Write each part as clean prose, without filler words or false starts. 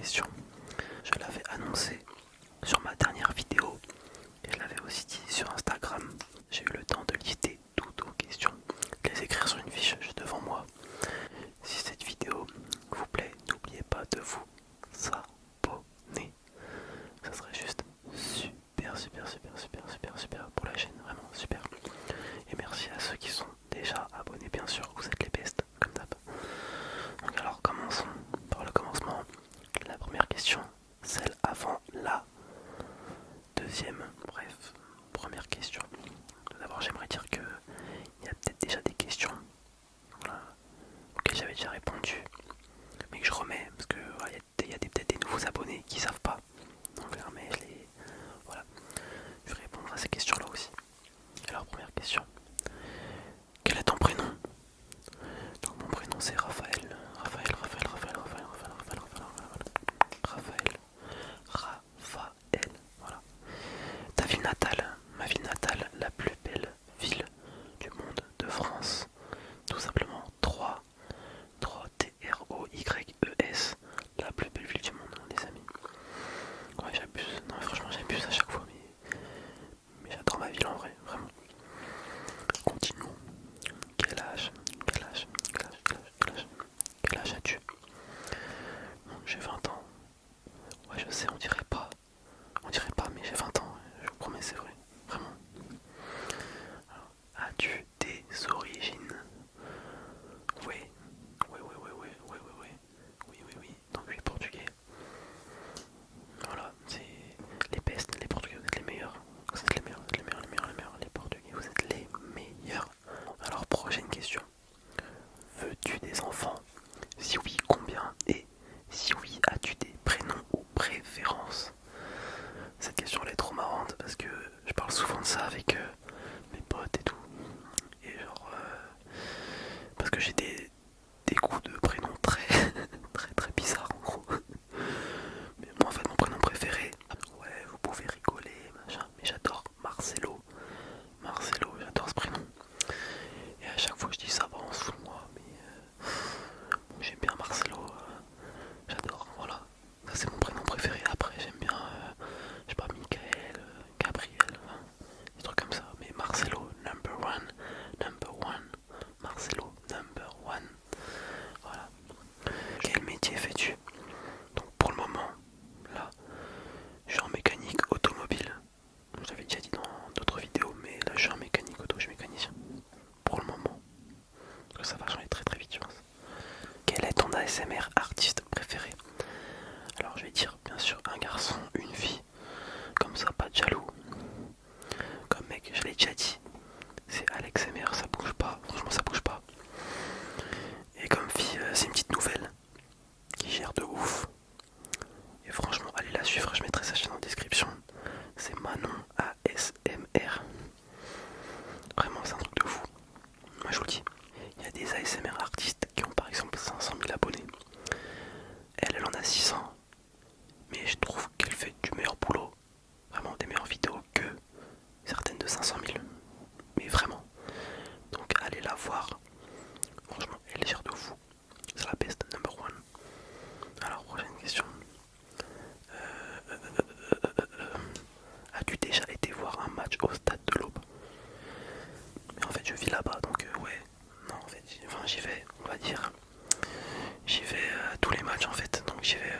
question. Je l'avais annoncé sur ma dernière vidéo et je l'avais aussi dit sur Instagram. J'ai eu le temps de lister toutes vos questions, de les écrire sur une fiche juste devant moi. Si cette vidéo vous plaît, n'oubliez pas de vous abonner. Ça serait juste super pour la chaîne, vraiment super. Et merci à ceux qui sont déjà abonnés, bien sûr, vous êtes les bestes, comme d'hab. Donc alors commençons par le commencement. La première question, celle avant la deuxième. Bref, première question. Tout d'abord, j'aimerais dire que il y a peut-être déjà des questions auxquelles j'avais déjà répondu, mais que je remets parce que voilà, il y a peut-être des nouveaux abonnés qui savent pas. Donc je les remets, voilà. Je vais répondre à ces questions-là aussi. Alors première question. Quel est ton prénom? Donc mon prénom c'est Raphaël. Raphaël. Voilà. Ta ville natale. Ma ville natale, la plus belle ville du monde, de France. Tout simplement 3 T-R-O-Y-E-S. La plus belle ville du monde, les amis. Ouais, j'abuse. Non, mais franchement, j'abuse à chaque fois. Mais j'adore ma ville en vrai, vraiment. Continuons. Quel âge as-tu? J'ai 20 ans. Ouais, je sais, on dirait pas, mais j'ai 20 ans, je vous promets, c'est vrai, vraiment. Alors, as-tu des origines? Oui, oui, donc je suis portugais. Voilà, c'est les pestes, les portugais, vous êtes les meilleurs. Vous êtes les meilleurs, les portugais, vous êtes les meilleurs. Alors, prochaine question. Veux-tu des enfants? Si oui, combien? Et si oui, as-tu des prénoms ou préférences? Cette question elle est trop marrante parce que je parle souvent de ça avec mes potes et tout. Et genre, parce que j'ai des goûts de prénoms très, très bizarres en gros. Mais moi en fait, mon prénom préféré, ouais, vous pouvez rigoler, machin, mais j'adore Marcelo. J'adore ce prénom. Et à chaque fois que je dis ça, bah, on se fout de moi, mais j'aime bien Marcelo, j'adore, voilà. Ça c'est mon prénom préféré. Après j'aime bien, je sais pas, Michael, Gabriel, hein, des trucs comme ça. Mais Marcelo, number one, Marcelo, number one. Voilà. Quel métier fais-tu? Donc pour le moment, là, je suis en mécanique automobile. Je l'avais déjà dit dans d'autres vidéos, mais là je suis en mécanique auto, je suis mécanicien. Pour le moment. Parce que ça va changer très vite, je pense. Quel est ton ASMR artiste préféré? Alors je vais dire bien sûr un garçon, une fille. Comme ça, pas de jaloux. Comme mec, je l'ai déjà dit. C'est Alex MR, ça bouge pas. Franchement, ça bouge pas. Et comme fille, c'est une petite nouvelle qui gère de ouf. Et franchement, allez la suivre, je mettrai sa chaîne en description. C'est Manon ASMR. Vraiment, c'est un truc de fou. Moi, je vous le dis. Il y a des ASMR artistes qui ont par exemple 500 000 abonnés. Elle en a 600. Mais je trouve qu'elle fait du meilleur boulot. Vraiment des meilleures vidéos que certaines de 500 000. Mais vraiment. Donc allez la voir. Franchement, elle gère de fou. C'est la best, number one. Alors, prochaine question. As-tu déjà été voir un match au stade de l'Aube? Mais en fait, je vis là-bas, donc ouais. Non, en fait, j'y vais, on va dire. J'y vais à tous les matchs en fait. Donc j'y vais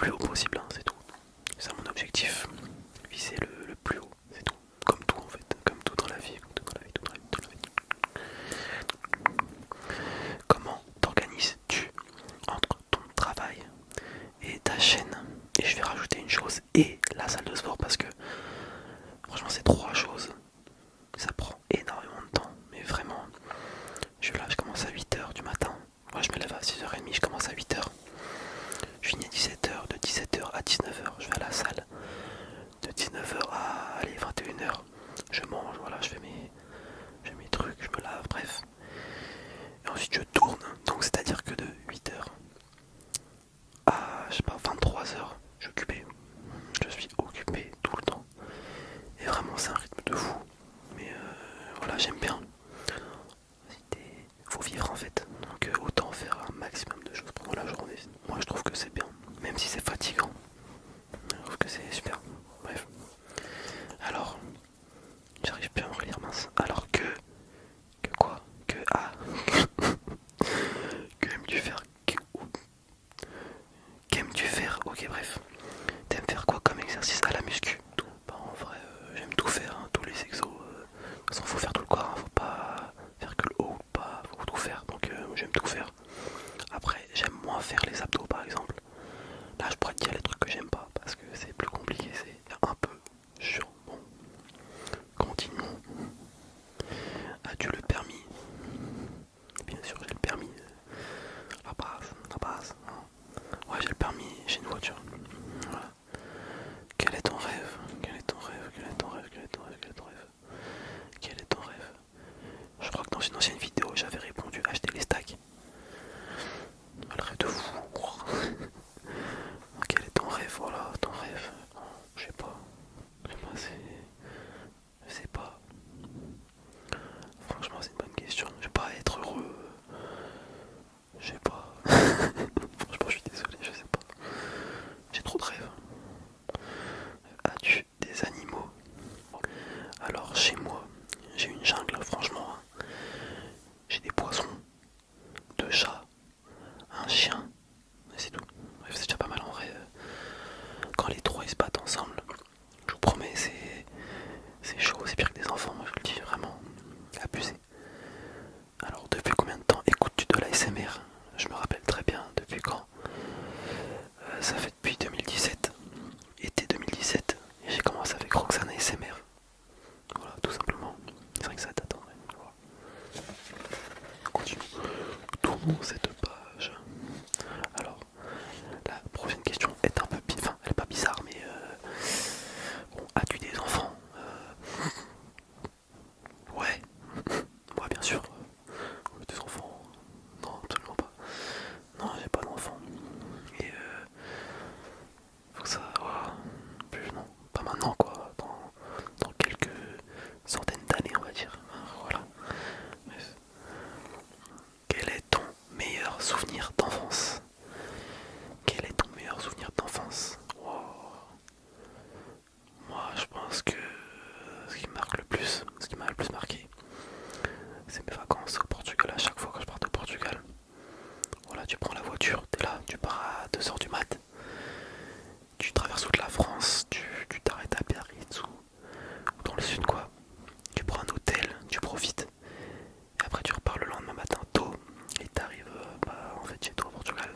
plus haut possible, hein, c'est tout. C'est mon objectif. Viser le plus haut, c'est tout. Comme tout en fait, comme tout dans la vie, comme tout dans la vie, tout dans la vie, tout dans la vie. Comment t'organises-tu entre ton travail et ta chaîne? Et je vais rajouter une chose, et la salle de sport, parce que franchement c'est trois choses. Ça prend énormément de temps, mais vraiment. Je commence à 8h du matin. Moi je me lève à 6h30, je commence à 8h. Je finis à 17h, de 17h à 19h, je vais à la salle. De 19h à 21h, je mange, voilà, je fais mes trucs, je me lave, bref. Et ensuite je tourne, donc c'est-à-dire que de 8h à, je sais pas, 23h, je suis occupé. Je suis occupé tout le temps. Et vraiment c'est un rythme de fou. Mais voilà, j'aime bien. Faut vivre en fait, donc autant faire un maximum de choses pendant la journée. Moi je trouve que c'est bien, même si c'est fatigant. Je trouve que c'est super. Bref. Alors, j'arrive plus à me relire, mince. Alors que quoi? Que aimes-tu faire? Qu'aimes-tu faire? Ok, bref. T'aimes faire quoi comme exercice à la muscu? Tout. Bah, en vrai, j'aime tout faire, hein, tous les exos. De toute façon, faut faire tout le corps, hein, faut pas faire que le haut ou pas, faut tout faire. Donc, j'aime tout faire. Après, j'aime moins faire les abdos par exemple. Là, je pourrais te dire les trucs que j'aime pas parce que c'est plus compliqué, c'est un peu chiant. Bon, continuons. As-tu le permis? Bien sûr, j'ai le permis. La base. Hein. Ouais, j'ai le permis, j'ai une voiture. Voilà. Quel est ton rêve? Quel est ton rêve? Quel est ton rêve? Quel est ton rêve? Quel est ton rêve? Quel est ton rêve? Je crois que dans une ancienne vidéo, j'avais répondu acheter les stacks. Le rêve de fou. Quel est ton rêve? Voilà, ton rêve. Je sais pas. Je sais pas. Franchement, c'est une bonne question. Je vais pas être heureux. Je sais pas. Franchement, je suis désolé, je sais pas. J'ai trop de rêves. As-tu des animaux? Alors, chez moi, j'ai une jungle, franchement. J'ai des poissons, deux chats, un chien. Et c'est tout. Bref, c'est déjà pas mal en vrai. Quand les trois ils se battent ensemble, je vous promets, c'est chaud, c'est pire que des enfants, moi je vous le dis, vraiment. Abusé. Alors, depuis combien de temps écoutes-tu de la l'ASMR? Je me rappelle très bien depuis quand. Ça fait depuis 2017, été 2017, et j'ai commencé avec Roxane ASMR. Voilà, tout simplement. C'est vrai que ça date en vrai. Voilà. Continue. Tournons cette page. Alors, la prochaine question est un peu bizarre. Enfin, elle est pas bizarre, mais bon, as-tu des enfants? Ouais. Moi, bien sûr. Des enfants? Non, absolument pas. Non, j'ai pas d'enfants. Et faut que ça. Voilà. Plus non. Pas maintenant, quoi. Dans quelques centaines d'années, on va dire. Voilà. Bref. Quel est ton meilleur souvenir d'enfance? Quel est ton meilleur souvenir d'enfance? Wow. Moi, je pense que ce qui me marque le plus, ce qui m'a le plus marqué, c'est mes vacances au Portugal. À chaque fois que je pars au Portugal, voilà, tu prends la voiture, t'es là, tu pars à 2h du mat, tu traverses toute la France, tu t'arrêtes à Biarritz ou dans le sud, quoi. Tu prends un hôtel, tu profites, et après tu repars le lendemain matin tôt, et t'arrives en fait chez toi au Portugal.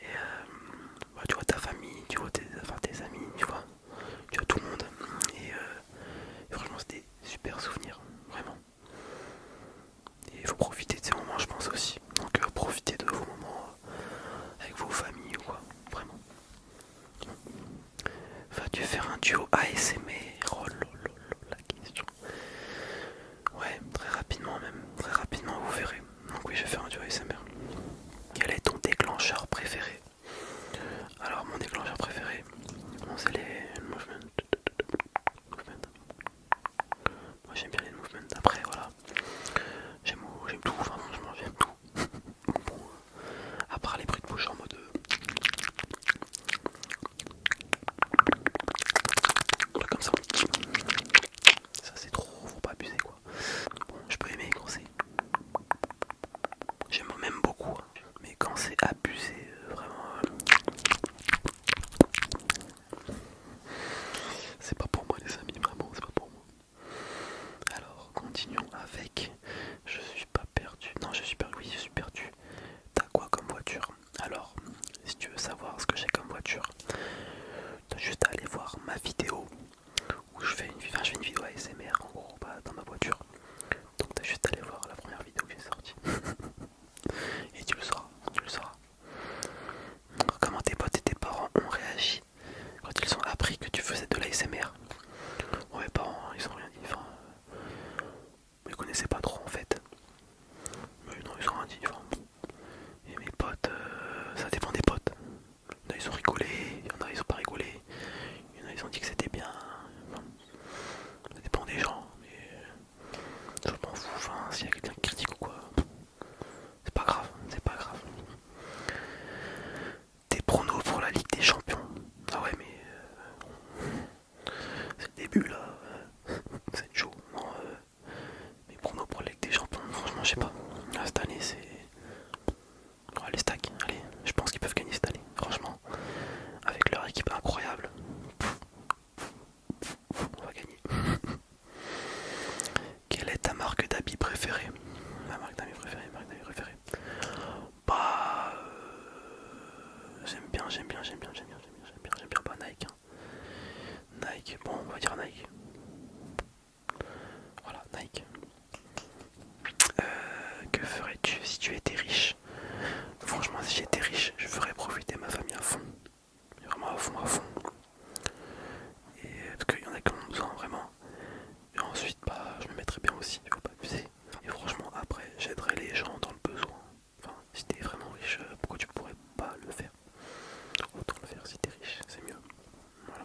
Et tu vois ta famille, tu vois tes amis, tu vois tout le monde. Et franchement, c'était super souvenirs, vraiment. Et il faut profiter de ces moments, je pense aussi. Donc, profitez de vos moments avec vos familles ou quoi, vraiment. Vas-tu faire un duo ASMR? Oh lolo, la question. Ouais, très rapidement même. Très rapidement, vous verrez. Donc, oui, je vais faire un duo ASMR. Quel est ton déclencheur préféré? Alors, mon déclencheur préféré, bon, c'est les movements. Moi j'aime bien les movements. Après voilà, j'aime tout, enfin, franchement j'aime tout. Bon, à part les bruits de bouche en mode comme ça. Ça c'est trop, faut pas abuser quoi. Bon, je peux aimer quand c'est. J'aime même beaucoup, hein. Mais quand c'est abusé, vraiment. voiture, t'as juste à aller voir ma vidéo où je fais une vidéo ASMR en gros dans ma voiture. Donc t'as juste à aller voir la première vidéo que j'ai sortie. Et tu le sauras, tu le sauras. Comment tes potes et tes parents ont réagi quand ils ont appris que tu faisais de l'ASMR? Bon, mes parents, ils ont rien dit, enfin, ils connaissaient pas trop en fait. Mais non, ils ont rien dit, enfin. Et mes potes, ça dépend des potes. Il y en a, ils ont rigolé, il y en a, ils ont pas rigolé. Il y en a, ils ont dit que c'était bien. Enfin, ça dépend des gens, mais je m'en fous, enfin, s'il y a quelqu'un qui critique ou quoi. C'est pas grave, c'est pas grave. Tes pronos pour la Ligue des Champions. Ah ouais, mais c'est le début là. C'est chaud. Non, mes pronos pour la Ligue des Champions, franchement, je sais pas. Là, cette année, c'est. Oh, les stacks, allez, je pense qu'ils peuvent gagner cette année, franchement. Avec leur équipe incroyable, on va gagner. Quelle est ta marque d'habits préférée? Ma marque d'habits préférée, Bah. J'aime bien, pas Nike. Hein. Nike, bon, on va dire Nike. Voilà, Nike. Que ferais-tu si tu étais riche? Franchement, si j'étais riche, je ferais profiter ma famille à fond. Vraiment à fond, à fond. Et parce qu'il y en a qui en ont besoin vraiment. Et ensuite, bah, je me mettrais bien aussi, il faut pas abuser. Et franchement, après, j'aiderais les gens dans le besoin. Enfin, si t'es vraiment riche, pourquoi tu pourrais pas le faire? Autant le faire si t'es riche, c'est mieux. Voilà.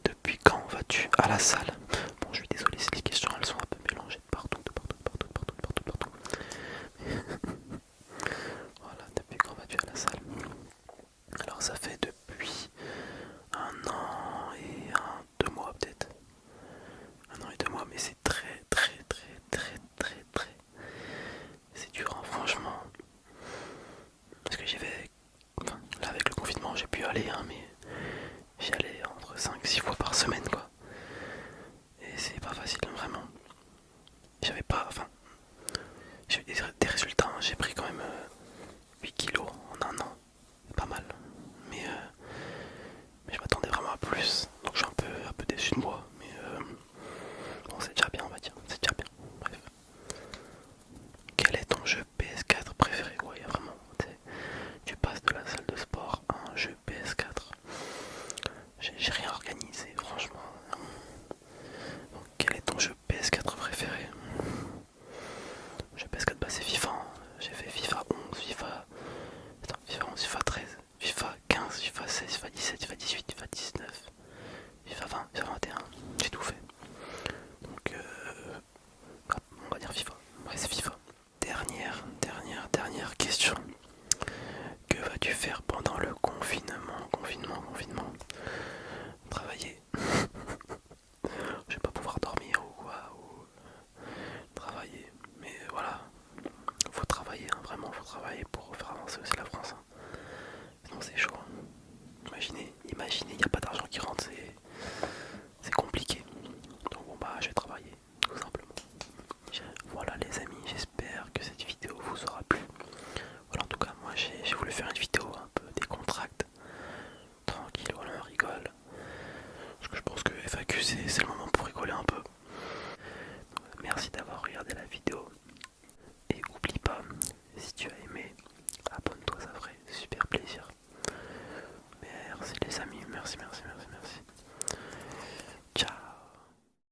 Depuis quand vas-tu à la salle? Bon, je suis désolé si les questions elles sont un peu mélangées de partout, de partout, de partout, de partout, de partout, de partout. Voilà, depuis quand vas-tu à la salle? Alors ça fait depuis 1 an et 2 mois peut-être. 1 an et 2 mois, mais c'est très très très très très très. C'est dur hein, franchement. Parce que j'y vais. Enfin, là avec le confinement j'ai pu aller hein, mais j'y allais entre 5-6 fois par semaine quoi. Et c'est pas facile hein, vraiment. J'avais pas. Enfin. J'ai eu des résultats, hein. J'ai pris quand même 8 kilos en 1 an. Pas mal. Mais je m'attendais vraiment à plus. Donc je suis un peu déçu de moi. Mais bon, c'est déjà bien, on va dire. C'est déjà bien. Bref. Quel est ton jeu PS4 préféré? Ouais, vraiment. Tu passes de la salle de sport à un jeu PS4. J'ai rien organisé, franchement. Donc, quel est ton jeu PS4 préféré? Jeu PS4, bah c'est FIFA. Hein. J'ai fait FIFA 11, FIFA 11, FIFA 13, FIFA 15, FIFA 16, FIFA 17, FIFA 18, FIFA 19, FIFA 20, FIFA 21. J'ai tout fait. Donc, on va dire FIFA. Ouais, c'est FIFA. Dernière question. Que vas-tu faire pendant le confinement? Travailler. Je vais pas pouvoir dormir ou quoi, ou travailler. Mais voilà, faut travailler, hein, vraiment, faut travailler pour faire avancer aussi la France. Hein. Sinon c'est chaud. Hein. Imaginez, il n'y a pas d'argent qui rentre, c'est compliqué. Donc bon bah je vais travailler, tout simplement. Voilà les amis, j'espère que cette vidéo vous aura plu. Voilà en tout cas moi j'ai voulu faire une vidéo un peu décontracte, tranquille, voilà on rigole. Parce que je pense que FAQ c'est le moment pour rigoler un peu. Merci d'avoir regardé la vidéo. Et oublie pas, si tu as aimé, abonne-toi, ça ferait super plaisir. Merci les amis, merci.